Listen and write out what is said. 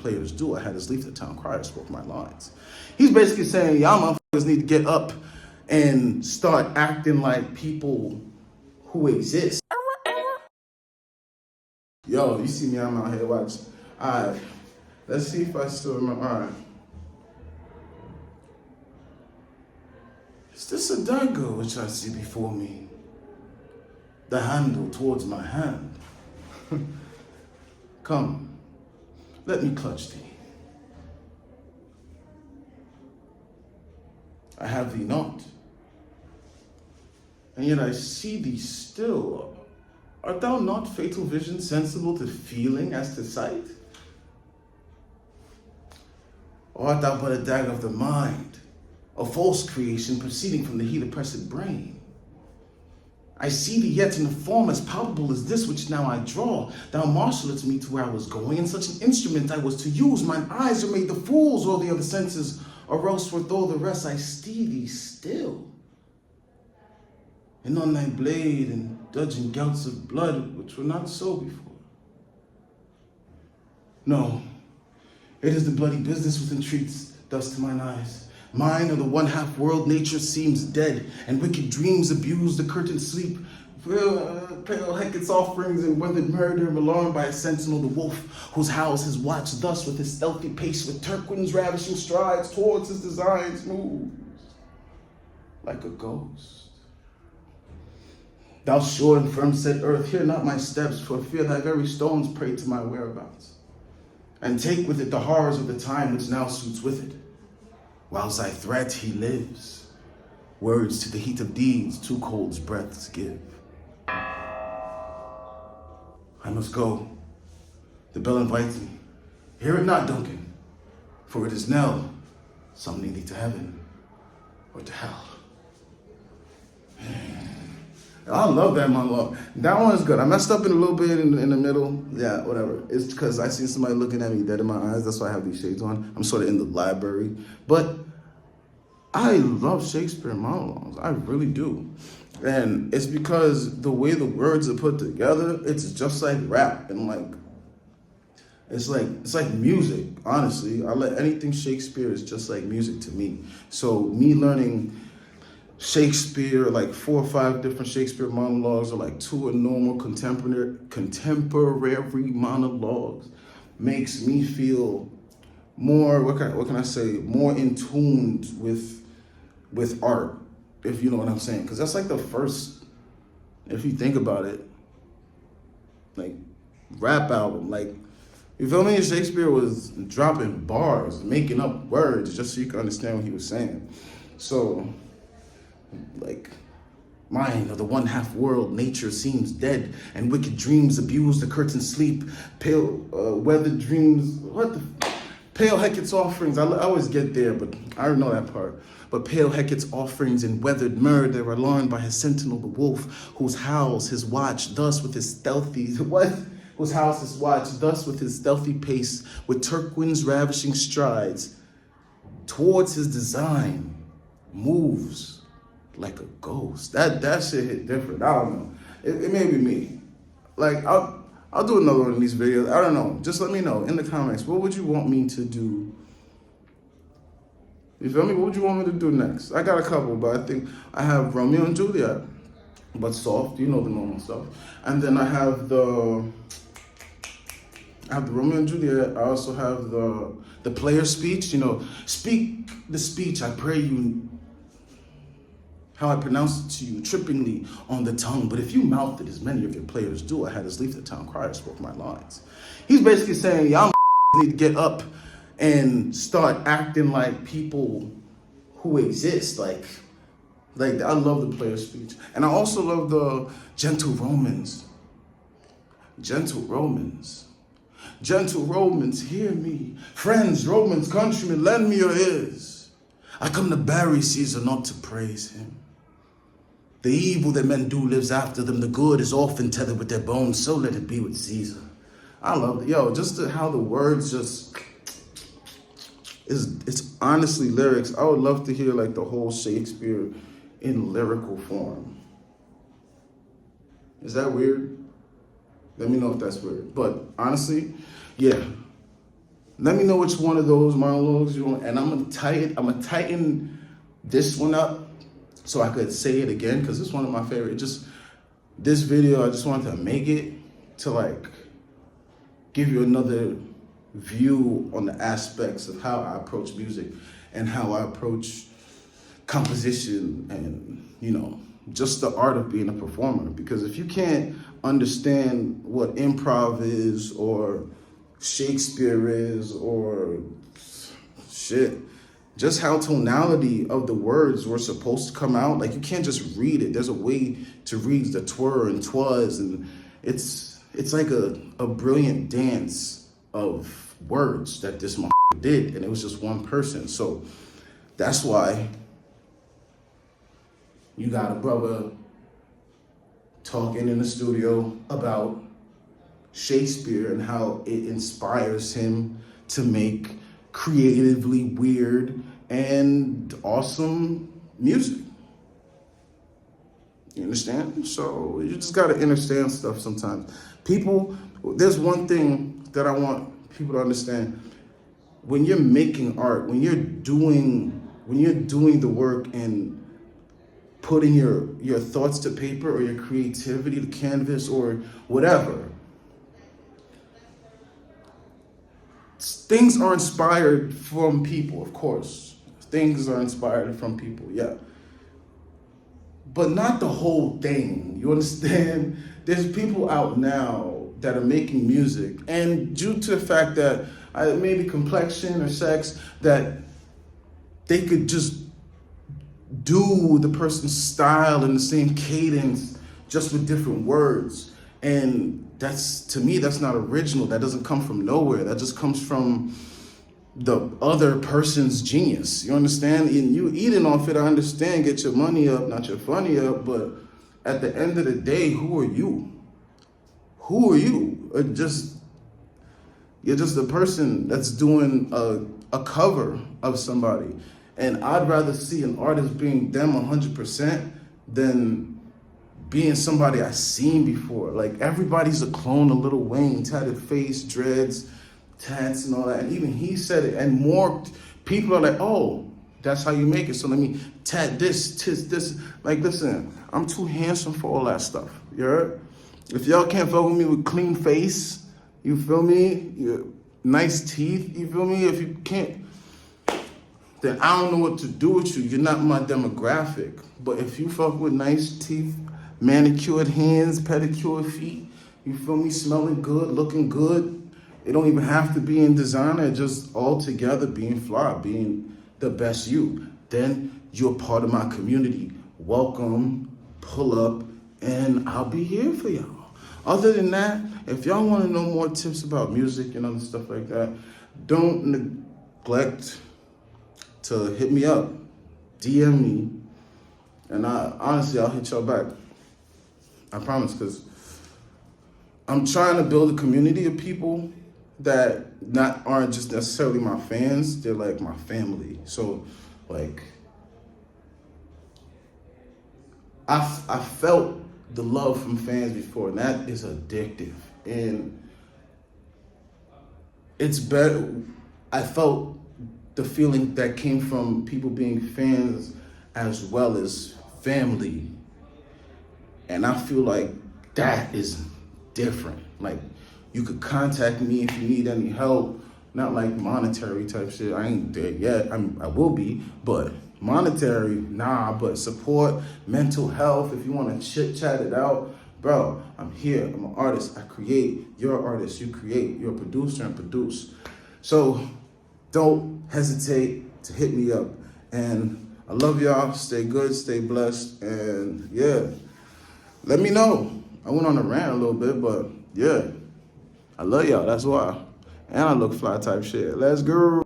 players do. I had his leave the town crier, spoke my lines. He's basically saying, y'all motherfuckers need to get up and start acting like people who exist. Yo, you see me, I'm out here watching. All right, let's see if I still remember. All right. Is this a dagger which I see before me? The handle towards my hand. Come, let me clutch thee. I have thee not, and yet I see thee still. Art thou not, fatal vision, sensible to feeling as to sight? Or art thou but a dagger of the mind, a false creation proceeding from the heat oppressed brain? I see thee yet in a form as palpable as this which now I draw. Thou marshallest me to where I was going, and such an instrument I was to use. Mine eyes are made the fools, all the other senses, or else with all the rest I see thee still. And on thy blade and dudgeon gouts of blood, which were not so before. No, it is the bloody business which entreats thus to mine eyes. Mine are the one-half world nature seems dead, and wicked dreams abuse the curtained sleep. Pale Hecate's offerings and weathered murder, alarmed by a sentinel, the wolf, whose house has watched thus with his stealthy pace, with Turquin's ravishing strides towards his designs moves like a ghost. Thou sure and firm set earth, hear not my steps, for fear thy very stones pray to my whereabouts, and take with it the horrors of the time which now suits with it. Whilst thy threat he lives, words to the heat of deeds two cold breaths give. I must go. The bell invites me. Hear it not, Duncan, for it is Nell, summoning thee to heaven or to hell. I love that monologue. That one is good. I messed up in a little bit in the middle. Yeah, whatever. It's because I seen somebody looking at me dead in my eyes. That's why I have these shades on. I'm sort of in the library. But I love Shakespeare monologues. I really do. And it's because the way the words are put together, it's just like rap. And it's like music, honestly. Anything Shakespeare is just like music to me. So me learning Shakespeare, like 4 or 5 different Shakespeare monologues, or like 2 normal contemporary monologues, makes me feel more, what can I say, more in tune with art, if you know what I'm saying. Because that's like the first, if you think about it, like rap album. Like, you feel me? Shakespeare was dropping bars, making up words just so you could understand what he was saying. So, like, mine are the one-half world, nature seems dead, and wicked dreams abuse the curtained sleep. Pale weathered dreams, Pale Hecate's offerings, I always get there, but I don't know that part. But pale Hecate's offerings in weathered murder are alarmed by his sentinel, the wolf, whose howls his watch thus with his stealthy, whose house his watch thus with his stealthy pace, with Turquin's ravishing strides, towards his design, moves like a ghost. That shit hit different. I don't know. It may be me. Like, I'll do another one of these videos. I don't know. Just let me know in the comments. What would you want me to do? You feel me? What would you want me to do next? I got a couple, but I think I have Romeo and Juliet, but soft. You know the normal stuff. And then I have the Romeo and Juliet. I also have the player speech. You know, speak the speech, I pray you, how I pronounce it to you, trippingly on the tongue. But if you mouth it, as many of your players do, I had his leave the town crier, spoke my lines. He's basically saying, y'all need to get up and start acting like people who exist. Like I love the player speech. And I also love the gentle Romans. Gentle Romans. Gentle Romans, hear me. Friends, Romans, countrymen, lend me your ears. I come to bury Caesar, not to praise him. The evil that men do lives after them. The good is often tethered with their bones. So let it be with Caesar. I love it. Yo, how the words just, it's honestly lyrics. I would love to hear like the whole Shakespeare in lyrical form. Is that weird? Let me know if that's weird. But honestly, yeah. Let me know which one of those monologues you want, and I'm gonna tighten this one up so I could say it again because it's one of my favorite. Just this video, I just wanted to make it to like give you another view on the aspects of how I approach music and how I approach composition and, you know, just the art of being a performer. Because if you can't understand what improv is or Shakespeare is or shit, just how tonality of the words were supposed to come out, like you can't just read it. There's a way to read the twir and twas, and it's like a brilliant dance of words that this motherfucker did, and it was just one person. So that's why you got a brother talking in the studio about Shakespeare and how it inspires him to make creatively weird and awesome music. You understand? So you just gotta understand stuff sometimes. People, there's one thing that I want people to understand. When you're making art, when you're doing the work and putting your thoughts to paper or your creativity to canvas or whatever, things are inspired from people, of course. Things are inspired from people, yeah. But not the whole thing, you understand? There's people out now that are making music, and due to the fact that maybe complexion or sex, that they could just do the person's style in the same cadence, just with different words. And that's, to me, that's not original. That doesn't come from nowhere. That just comes from the other person's genius. You understand? And you eating off it, I understand, get your money up, not your funny up, but at the end of the day, who are you? Who are you? You're just a person that's doing a cover of somebody. And I'd rather see an artist being them 100% than being somebody I've seen before. Like, everybody's a clone of Lil Wayne, tatted face, dreads, tats and all that. And even he said it. And more people are like, oh, that's how you make it. So let me tat this. Like, listen, I'm too handsome for all that stuff. You heard? If y'all can't fuck with me with clean face, you feel me? Nice teeth, you feel me? If you can't, then I don't know what to do with you. You're not my demographic. But if you fuck with nice teeth, manicured hands, pedicured feet, you feel me? Smelling good, looking good. It don't even have to be in designer, just all together being fly, being the best you. Then you're part of my community. Welcome, pull up, and I'll be here for y'all. Other than that, if y'all want to know more tips about music and other stuff like that, don't neglect to hit me up, DM me, and honestly, I'll hit y'all back. I promise, because I'm trying to build a community of people that aren't just necessarily my fans, they're like my family. So, like, I felt the love from fans before, and that is addictive. And it's better. I felt the feeling that came from people being fans as well as family. And I feel like that is different. Like, you could contact me if you need any help, not like monetary type shit. I ain't there yet. I will be, but monetary, nah, but support, mental health, if you want to chit-chat it out, bro, I'm here. I'm an artist. I create. You're an artist. You create. You're a producer and produce. So don't hesitate to hit me up. And I love y'all. Stay good. Stay blessed. And yeah, let me know. I went on a rant a little bit, but yeah, I love y'all. That's why. And I look fly type shit. Let's go.